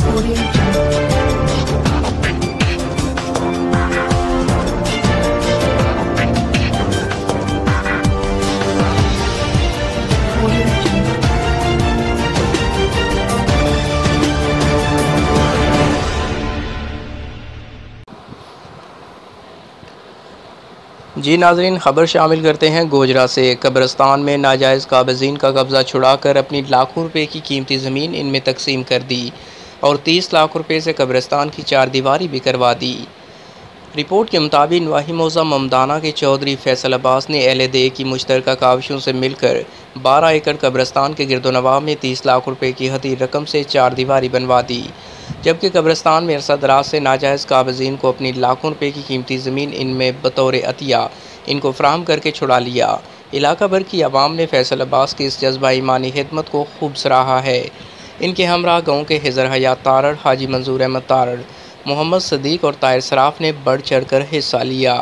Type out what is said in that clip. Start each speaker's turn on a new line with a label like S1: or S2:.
S1: Audio Jungle. Audio Jungle.
S2: जी नाजरीन, ख़बर शामिल करते हैं गोजरा से। कब्रिस्तान में नाजायज़ काबिज़ीन का कब्ज़ा छुड़ाकर अपनी लाखों रुपए की कीमती ज़मीन इनमें तकसीम कर दी और 30 लाख रुपए से कब्रिस्तान की चारदीवारी भी करवा दी। रिपोर्ट के मुताबिक नवाही मौज़ा ममदाना के चौधरी फैसल अब्बास ने अहले दे की मुश्तरका काविशों से मिलकर 12 एकड़ कब्रिस्तान के गिरदोनवाह में 30 लाख रुपए की हदी रकम से चारदीवारी बनवा दी, जबकि कब्रिस्तान में अरसा दराज से नाजायज़ काबिज़ीन को अपनी लाखों रुपए की कीमती ज़मीन इनमें बतौर अतिया इनको फराहम करके छुड़ा लिया। इलाका भर की आवाम ने फैसल अब्बास की इस जज्बा ईमानी खिदमत को खूब सराहा है। इनके हमरा गाँव के हिजर हयात तारड़, हाजी मंजूर अहमद तारड़, मोहम्मद सदीक और ताहिर सराफ ने बढ़ चढ़ कर हिस्सा लिया।